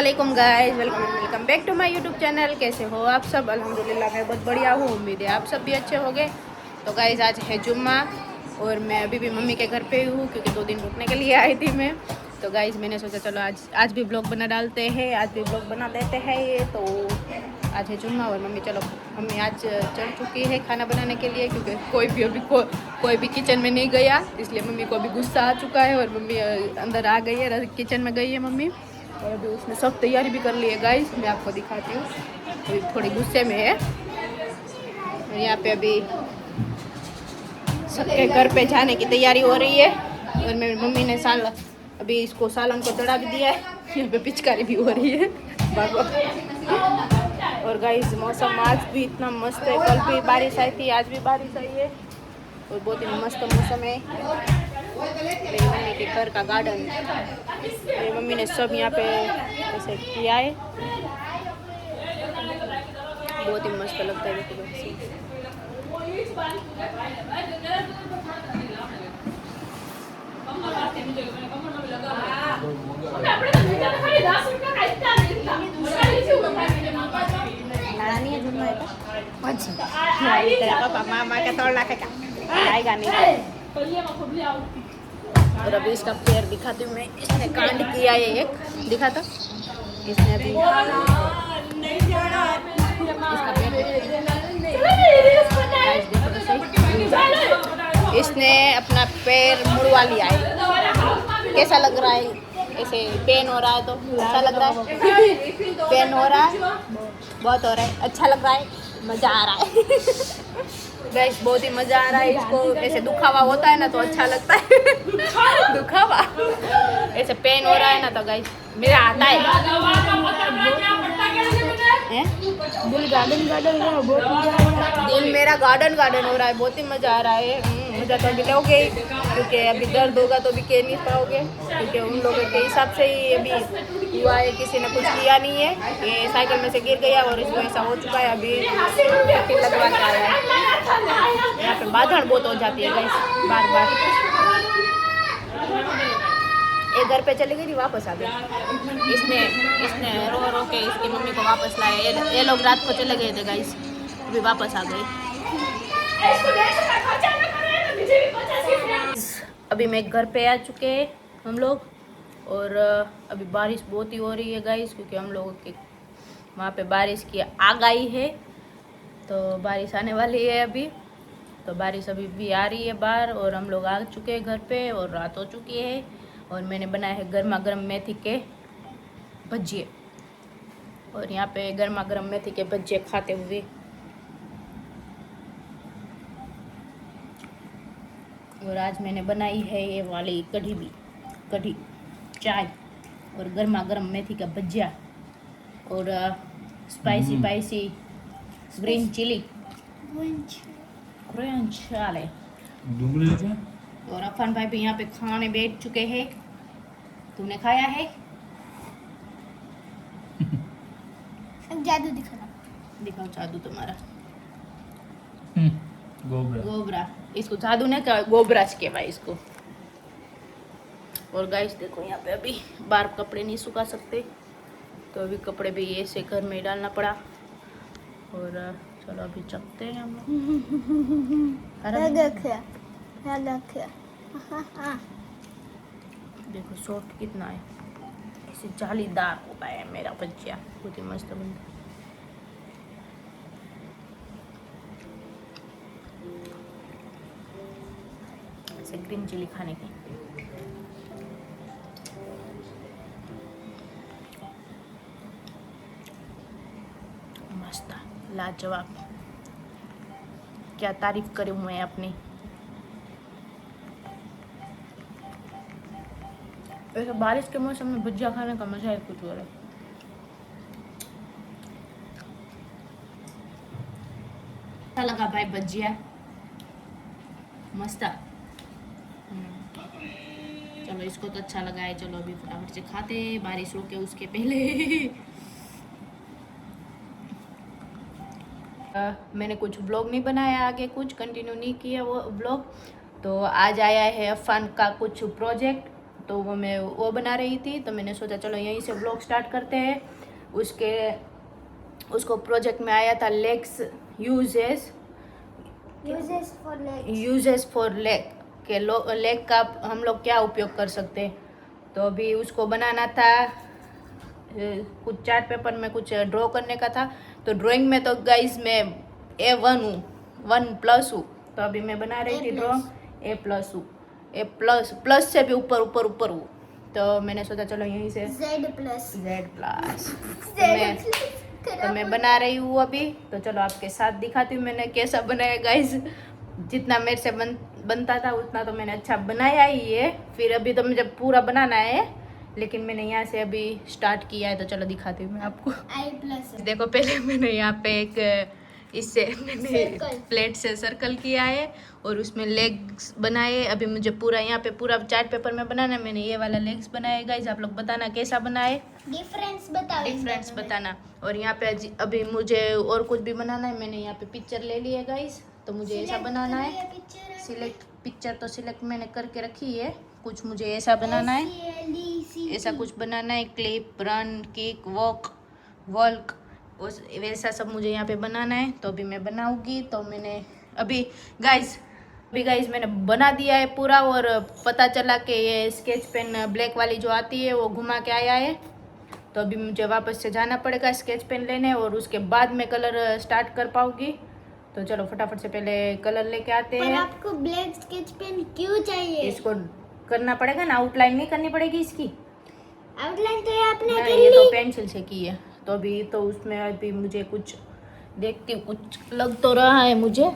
अस्सलामुअलैकुम guys, welcome back to my YouTube channel. कैसे हो आप सब? अल्हम्दुलिल्लाह मैं बहुत बढ़िया हूँ। उम्मीद है आप सब भी अच्छे होंगे। तो गाइस आज है जुम्मा और मैं अभी भी मम्मी के घर पे ही हूँ क्योंकि 2 दिन रुकने के लिए आई थी मैं। तो गाइस मैंने सोचा चलो आज भी ब्लॉग बना डालते हैं, आज भी ब्लॉग बना देते हैं ये। तो आज है जुम्मा और मम्मी आज चढ़ चुकी है खाना बनाने के लिए क्योंकि कोई भी किचन में नहीं गया, इसलिए मम्मी को अभी गुस्सा आ चुका है और मम्मी अंदर आ गई है, किचन में गई है मम्मी। और अभी उसने सब तैयारी भी कर ली है गाइस, मैं आपको दिखाती हूँ। अभी थोड़ी गुस्से में है और यहाँ पे अभी सबके घर पे जाने की तैयारी हो रही है और मेरी मम्मी ने अभी इसको सालन को चढ़ा भी दिया है। यहाँ पे पिचकारी भी हो रही है बाबा। और गाइस मौसम आज भी इतना मस्त है, कल भी बारिश आई थी, आज भी बारिश आई है और बहुत ही मस्त मौसम है। मेरी मम्मी के घर का गार्डन, मेरी मम्मी ने सब यहाँ पे ऐसे किया है, बहुत ही मस्त लगता है। मामा का तोड़ रखेगा आएगा नहीं। और अभी इसका पैर दिखाती हूँ मैं, इसने कांड किया है एक, दिखा था इसने अभी इसका पैर इसने अपना पैर मुड़वा लिया है। कैसा लग रहा है? ऐसे पेन हो रहा है तो अच्छा लग रहा है? पेन हो रहा है, बहुत हो रहा है, अच्छा लग रहा है, मज़ा आ रहा है। गाइस बहुत ही मज़ा आ रहा है इसको। ऐसे दुखावा होता है ना तो अच्छा लगता है। दुखावा ऐसे पेन हो रहा है ना तो गाइस मेरा आता है। दिल मेरा गार्डन हो रहा है, बहुत ही मज़ा आ रहा है। मज़ा तो अभी लोगे क्योंकि अभी दर्द होगा तो भी कह नहीं पाओगे क्योंकि उन लोगों के हिसाब से ही अभी हुआ है, किसी ने कुछ किया नहीं है। ये साइकिल में से गिर गया और इसको ऐसा हो चुका है। अभी फिर लगवा के आया है। यहाँ पे बाधड़ बहुत हो जाती है गाइस बार बार। एक घर पे चली गई थी, वापस आ गई। इसने रो के इसकी मम्मी को वापस लाया। ये लोग रात को चले गए थे गाइस, अभी वापस आ गए। अभी मैं घर पे आ चुके हैं हम लोग और अभी बारिश बहुत ही हो रही है गाइस क्योंकि हम लोगों के वहाँ पे बारिश की आगाही है, तो बारिश आने वाली है अभी। तो बारिश अभी भी आ रही है बाहर और हम लोग आ चुके हैं घर पे और रात हो चुकी है। और मैंने बनाया है गर्मा गर्म मेथी के भजिए और यहाँ पे गर्मा गर्म मेथी के भजिए खाते हुए और आज मैंने बनाई है ये वाली कढ़ी चाय और गर्मा गर्म मेथी का भजिया और स्पाइसी ग्रीन चिली चाले। और अफान भाई भी यहाँ पे खाने बैठ चुके हैं। तुमने खाया है? जादू दिखाओ जादू तुम्हारा। गोबरा इसको जादू नहीं कहा, गोबरा के भाई इसको। और गाइस देखो यहाँ पे अभी बाहर कपड़े नहीं सुखा सकते तो अभी कपड़े भी ऐसे घर में डालना पड़ा। और चलो अभी चलते हैं हम लोग। देखो शॉर्ट कितना है, ऐसे जालीदार हो गया है मेरा भजिया, बहुत ही मस्त बनता। ऐसे ग्रीन चिली खाने की मस्त लाजवाब, क्या तारीफ करूं मैं अपनी। वैसे बारिश के मौसम में भजिया खाने का मजा है कुछ और है। अच्छा लगा भाई भजिया, मस्त। चलो इसको तो अच्छा लगा है, चलो अभी फटाफट से खाते हैं, बारिश रुके उसके पहले। मैंने कुछ ब्लॉग नहीं बनाया, आगे कुछ कंटिन्यू नहीं किया वो ब्लॉग। तो आज आया है अफान का कुछ प्रोजेक्ट तो वो मैं वो बना रही थी, तो मैंने सोचा चलो यहीं से व्लॉग स्टार्ट करते हैं। उसको प्रोजेक्ट में आया था लेग्स यूजेस फॉर लेग के लेग का हम लोग क्या उपयोग कर सकते हैं। तो अभी उसको बनाना था, कुछ चार्ट पेपर में कुछ ड्रॉ करने का था। तो ड्राइंग में तो गाइज मैं A1 हूँ, 1+ हूँ। तो अभी मैं बना रही थी ड्रॉइंग A+ हूँ, A+ से भी ऊपर हूँ। तो मैंने सोचा चलो यहीं से Z+। तो मैं बना रही हूँ अभी। तो चलो आपके साथ दिखाती हूँ मैंने कैसा बनाया गाइज। जितना मेरे से बनता था उतना तो मैंने अच्छा बनाया ही है। फिर अभी तो मुझे पूरा बनाना है, लेकिन मैंने यहाँ से अभी स्टार्ट किया है। तो चलो दिखाती हूँ मैं आपको। I+ देखो पहले मैंने यहाँ पे एक इससे मैंने प्लेट से सर्कल किया है और उसमें लेग्स बनाए। अभी मुझे पूरा यहाँ पे पूरा चार्ट पेपर में बनाना है। मैंने ये वाला लेग्स बनाया गाइज। आप लोग बताना कैसा बनाए, डिफरेंस बताना। और यहाँ पे अभी मुझे और कुछ भी बनाना है। मैंने यहाँ पे पिक्चर ले ली है गाइज, तो मुझे ऐसा बनाना है। पिक्चर तो सिलेक्ट मैंने करके रखी है। कुछ मुझे ऐसा बनाना है, ऐसा कुछ बनाना है। क्लिप, रन, किक, वॉक वैसा सब मुझे यहाँ पे बनाना है। तो अभी मैं बनाऊंगी। तो मैंने अभी गाइज मैंने बना दिया है पूरा। और पता चला कि ये स्केच पेन ब्लैक वाली जो आती है वो घुमा के आया है। तो अभी मुझे वापस से जाना पड़ेगा स्केच पेन लेने, और उसके बाद मैं कलर स्टार्ट कर पाऊंगी। तो चलो फटाफट से पहले कलर लेके आते हैं। आपको ब्लैक स्केच पेन क्यों चाहिए? इसको करना पड़ेगा ना, आउटलाइन नहीं करनी पड़ेगी इसकी। आउटलाइन तो ये आपने कर ये तो ली। पेंसिल से की है। तो अभी तो उसमें अभी मुझे कुछ देखती हूँ, कुछ लग तो रहा है मुझे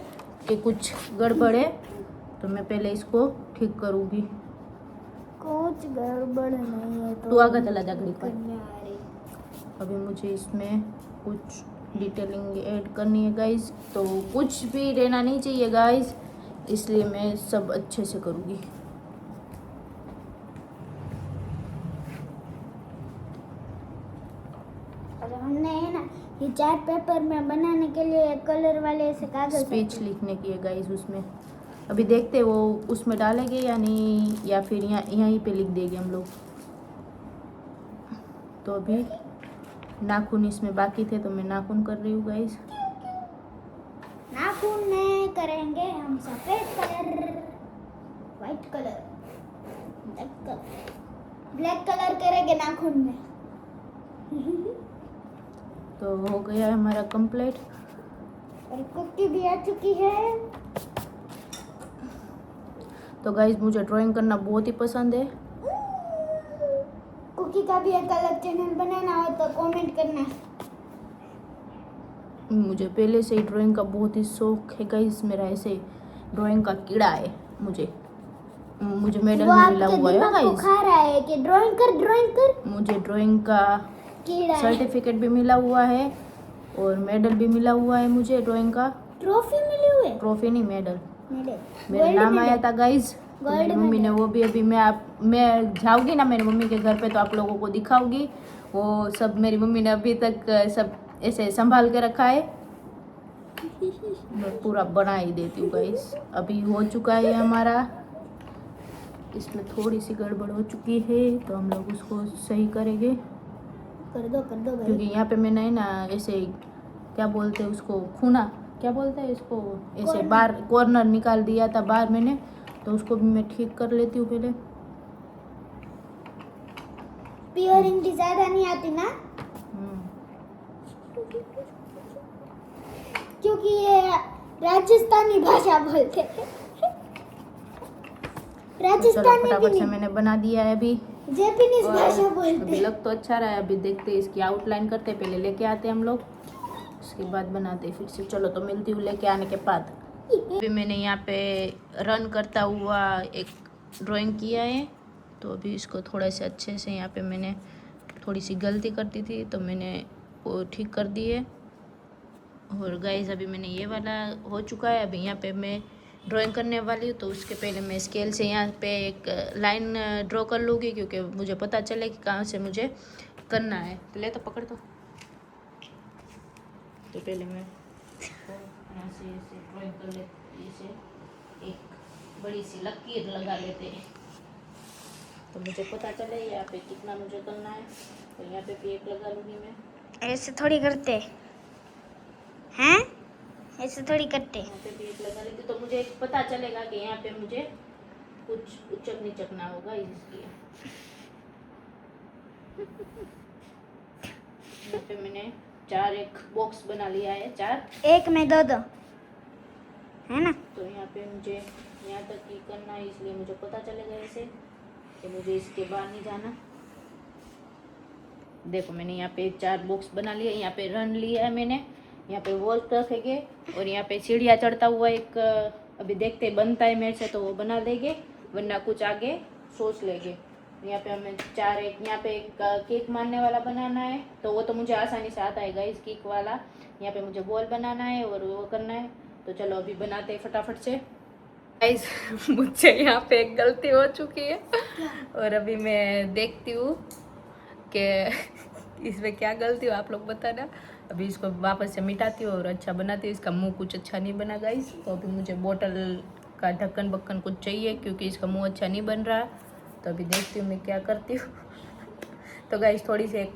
कि कुछ गड़बड़ है। तो मैं पहले इसको ठीक करूँगी। कुछ गड़बड़ नहीं है तो तू आगे चला जा घड़ी पर। करने आ रही। अभी मुझे इसमें कुछ डिटेलिंग ऐड करनी है गाइज। तो कुछ भी रहना नहीं चाहिए गाइज, इसलिए मैं सब अच्छे से करूँगी। हमने है ना ये चार्ट पेपर में बनाने के लिए कलर वाले ऐसे कागज स्पीच लिखने की है गाइज उसमें। अभी देखते वो उसमें डालेंगे या नहीं, या फिर यहीं पे लिख देंगे हम लोग। तो अभी नाखून इसमें बाकी थे, तो मैं नाखून कर रही हूँ गाइज। नाखून में करेंगे हम सफेद colour, white colour, black colour करेंगे नाखून में। तो हो गया है हमारा कंप्लीट। और कुकी भी आ चुकी है। तो गाइज मुझे ड्राइंग करना बहुत ही पसंद है। कुकी का भी एक अलग चैनल बनाना हो तो कमेंट करना। मुझे पहले से ही ड्राइंग का बहुत ही शौक है गाइज। मेरा ऐसे ड्राइंग का कीड़ा है। मुझे मेडल भी मिला हुआ है गाइज। खा रहा है कि ड्राइंग कर। मुझे ड्राइंग का कीड़ा सर्टिफिकेट भी मिला हुआ है और मेडल भी मिला हुआ है मुझे ड्राइंग का। ट्रॉफी मिली हुई है? ट्रॉफी नहीं, मेडल। मेरा गोल्ड नाम मेडल। आया था गाइज। तो मेरी मम्मी ने वो भी अभी मैं जाऊंगी ना मेरी मम्मी के घर पे तो आप लोगों को दिखाऊंगी। वो सब मेरी मम्मी ने अभी तक सब ऐसे संभाल के रखा है। मैं पूरा बना ही देती हूँ गाइज। अभी हो चुका है हमारा। इसमें थोड़ी सी गड़बड़ हो चुकी है, तो हम लोग उसको सही करेंगे। कर दो भाई। क्योंकि यहाँ पे मैंने ना ऐसे क्या बोलते हैं उसको, खूना क्या बोलते हैं इसको, ऐसे बाहर कॉर्नर निकाल दिया था बाहर मैंने। तो उसको भी मैं ठीक कर लेती हूँ पहले। प्योर हिंदी ज्यादा नहीं आती ना, क्योंकि ये राजस्थानी भाषा बोलते हैं। राजस्थानी फटाफट से मैंने बना दिया है अभी। जैपनीज भाषा अभी बोलते हैं। लग तो अच्छा रहा है। अभी देखते हैं इसकी आउटलाइन करते हैं। पहले लेके आते हैं हम लोग, उसके बाद बनाते हैं फिर से। चलो तो मिलती हूँ लेके आने के बाद। अभी मैंने यहाँ पे रन करता हुआ एक ड्राइंग किया है। तो अभी इसको थोड़ा से अच्छे से, यहाँ पे मैंने थोड़ी सी गलती कर दी थी तो मैंने वो ठीक कर दी है। और गाइस अभी मैंने ये वाला हो चुका है। अभी यहाँ पे मैं ड्राइंग करने वाली हूँ। तो उसके पहले मैं स्केल से यहाँ पे एक लाइन ड्रॉ कर लूँगी, क्योंकि मुझे पता चले कि कहाँ से मुझे करना है। तो ले तो पकड़ दो। तो पहले मैं यहाँ से ऐसे ड्राइंग कर लेते, ऐसे एक बड़ी सी लकीर लगा लेते हैं। तो मुझे पता चले यहाँ पे कितना मुझे करना है। तो यहाँ पे भी एक लगा लूँगी मैं। ऐसे थोड़ी करते हैं, ऐसे थोड़ी करते। यहाँ पे भी एक लगा लेती तो मुझे एक पता चलेगा कि यहाँ पे मुझे कुछ उचक नीचकना होगा इसलिए। यहाँ पे मैंने 4 एक बॉक्स बना लिया है, 4 एक में दो दो है ना। तो यहाँ पे मुझे यहाँ तक ही करना है, इसलिए मुझे पता चलेगा ऐसे कि मुझे इसके बाहर नहीं जाना। देखो मैंने यहाँ पे 4 बॉक्स बना लिए, यहाँ पे रन लिया है मैंने, यहाँ पे वॉल रखेंगे और यहाँ पे सीढ़ियाँ चढ़ता हुआ एक अभी देखते बनता है मेरे से तो वो बना देंगे, वरना कुछ आगे सोच लेंगे। यहाँ पे हमें 4 एक यहाँ पे एक केक मारने वाला बनाना है, तो वो तो मुझे आसानी से आता है गाइस केक वाला। यहाँ पे मुझे बॉल बनाना है और वो करना है, तो चलो अभी बनाते हैं फटाफट से। गाइस मुझसे यहाँ पे एक गलती हो चुकी है और अभी मैं देखती हूँ कि इसमें क्या गलती हो, आप लोग बताना। अभी इसको वापस से मिटाती हूँ और अच्छा बनाती हूँ। इसका मुंह कुछ अच्छा नहीं बना गाइस, तो अभी मुझे बोतल का ढक्कन बक्कन कुछ चाहिए क्योंकि इसका मुंह अच्छा नहीं बन रहा। तो अभी देखती हूँ मैं क्या करती हूँ। तो गाइस थोड़ी सी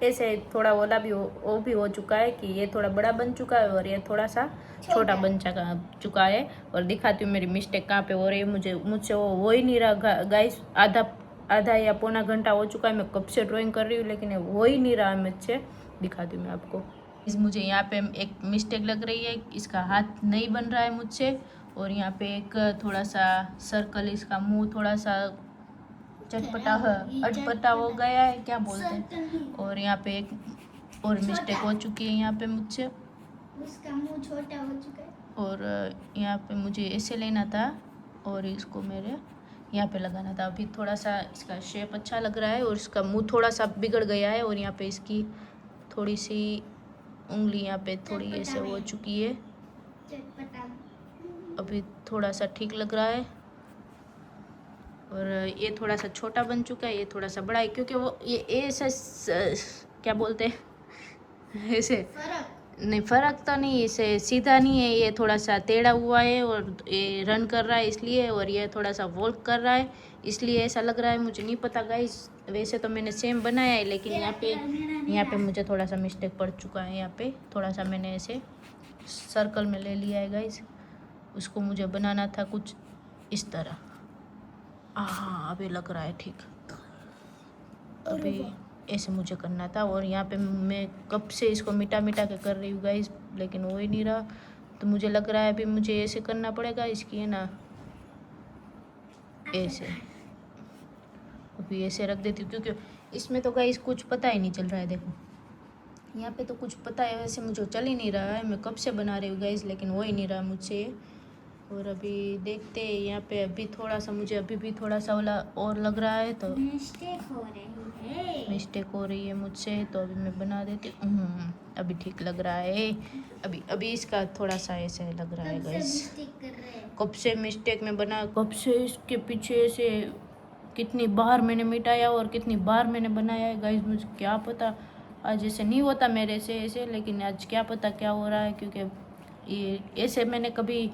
ऐसे थोड़ा ओला भी वो भी हो चुका है कि ये थोड़ा बड़ा बन चुका है और ये थोड़ा सा छोटा बन चुका है। और दिखाती हूँ मेरी मिस्टेक कहाँ पे हो रही है। मुझसे वो हो ही नहीं रहा गाइस। आधा या पौना घंटा हो चुका है, मैं कब से ड्राइंग कर रही हूँ लेकिन हो ही नहीं रहा मुझसे। दिखाती हूँ मैं आपको। मुझे यहाँ पे एक मिस्टेक लग रही है, इसका हाथ नहीं बन रहा है मुझसे। और यहाँ पे एक थोड़ा सा सर्कल, इसका मुंह थोड़ा सा चटपटा अटपटा हो गया है, क्या बोलते हैं। और यहाँ पे एक और मिस्टेक हो चुकी है यहाँ पे मुझसे, उसका मुंह छोटा हो चुका है। और यहाँ पे मुझे ऐसे लेना था और इसको मेरे यहाँ पे लगाना था। अभी थोड़ा सा इसका शेप अच्छा लग रहा है और इसका मुंह थोड़ा सा बिगड़ गया है। और यहाँ पे इसकी थोड़ी सी उंगली यहाँ पे थोड़ी ऐसे हो चुकी है, अभी थोड़ा सा ठीक लग रहा है। और ये थोड़ा सा छोटा बन चुका है, ये थोड़ा सा बड़ा है क्योंकि वो ये ऐसा क्या बोलते हैं ऐसे नहीं, फर्क तो नहीं, इसे सीधा नहीं है, ये थोड़ा सा टेढ़ा हुआ है और ये रन कर रहा है इसलिए, और ये थोड़ा सा वॉक कर रहा है इसलिए ऐसा लग रहा है। मुझे नहीं पता गाइस, वैसे तो मैंने सेम बनाया है लेकिन यहाँ पे मुझे थोड़ा सा मिस्टेक पड़ चुका है। यहाँ पे थोड़ा सा मैंने ऐसे सर्कल में ले लिया है गाइस, उसको मुझे बनाना था कुछ इस तरह। हाँ अभी लग रहा है ठीक, अभी ऐसे मुझे करना था। और यहाँ पे मैं कब से इसको मिटा के कर रही हूँ गाइस लेकिन हो ही नहीं रहा। तो मुझे लग रहा है अभी मुझे ऐसे करना पड़ेगा इसकी, है ना, ऐसे। अभी ऐसे रख देती हूँ क्योंकि इसमें तो गाइस कुछ पता ही नहीं चल रहा है। देखो यहाँ पे तो कुछ पता है, वैसे मुझे चल ही नहीं रहा है, मैं कब से बना रही हूँ गाइस लेकिन हो ही नहीं रहा मुझसे। और अभी देखते हैं यहाँ पे, अभी थोड़ा सा मुझे अभी भी थोड़ा सा वाला और लग रहा है, तो मिस्टेक हो रही है मुझसे। तो अभी मैं बना देती हूँ, अभी ठीक लग रहा है। अभी इसका थोड़ा सा ऐसे लग रहा है गाइस, कब से मिस्टेक में बना, कब से इसके पीछे से कितनी बार मैंने मिटाया और कितनी बार मैंने बनाया है गाइस, मुझे क्या पता। आज ऐसे नहीं होता मेरे से ऐसे, लेकिन आज क्या पता क्या हो रहा है क्योंकि ये ऐसे मैंने कभी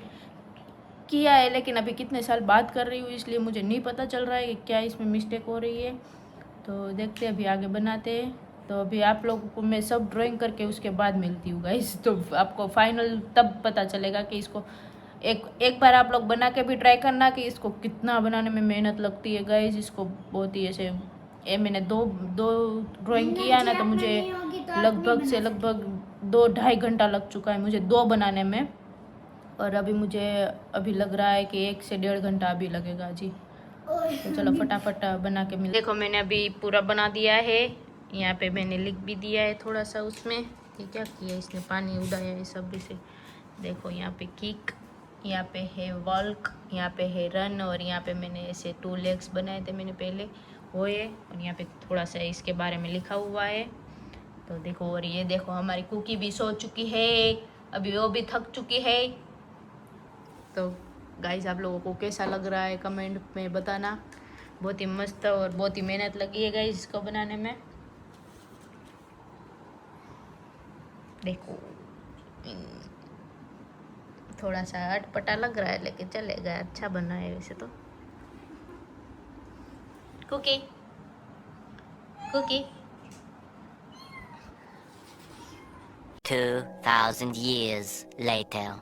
किया है लेकिन अभी कितने साल बाद कर रही हूँ इसलिए मुझे नहीं पता चल रहा है कि क्या इसमें मिस्टेक हो रही है। तो देखते हैं अभी आगे बनाते हैं। तो अभी आप लोगों को मैं सब ड्राइंग करके उसके बाद मिलती हूँ गाइस, तो आपको फाइनल तब पता चलेगा कि इसको एक बार आप लोग बना के भी ट्राई करना कि इसको कितना बनाने में मेहनत लगती है गाइस। इसको बहुत ही ऐसे मैंने दो ड्राइंग किया ना, तो मुझे लगभग 2-2.5 घंटा लग चुका है मुझे 2 बनाने में। और अभी मुझे लग रहा है कि 1 से 1.5 घंटा अभी लगेगा जी। तो चलो फटाफट बना के मिल। देखो मैंने अभी पूरा बना दिया है, यहाँ पे मैंने लिख भी दिया है थोड़ा सा उसमें। ये क्या किया इसने, पानी उड़ाया है सब से। देखो यहाँ पे किक, यहाँ पे है वॉल्क, यहाँ पे है रन, और यहाँ पे मैंने ऐसे 2 लेग्स बनाए थे मैंने पहले वो है। और यहाँ पे थोड़ा सा इसके बारे में लिखा हुआ है। तो देखो, और ये देखो हमारी कुकी भी सो चुकी है, अभी वो भी थक चुकी है। तो गाइस आप लोगों को कैसा लग रहा है कमेंट में बताना। बहुत ही मस्त और बहुत ही मेहनत लगी है गाइस इसको बनाने में। देखो थोड़ा सा अटपटा लग रहा है लेकिन चलेगा, अच्छा बना है वैसे तो। Cookie. Cookie. 2,000 years later.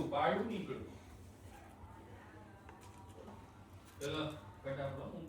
પાડું નીકળું ચલો ફટાફટ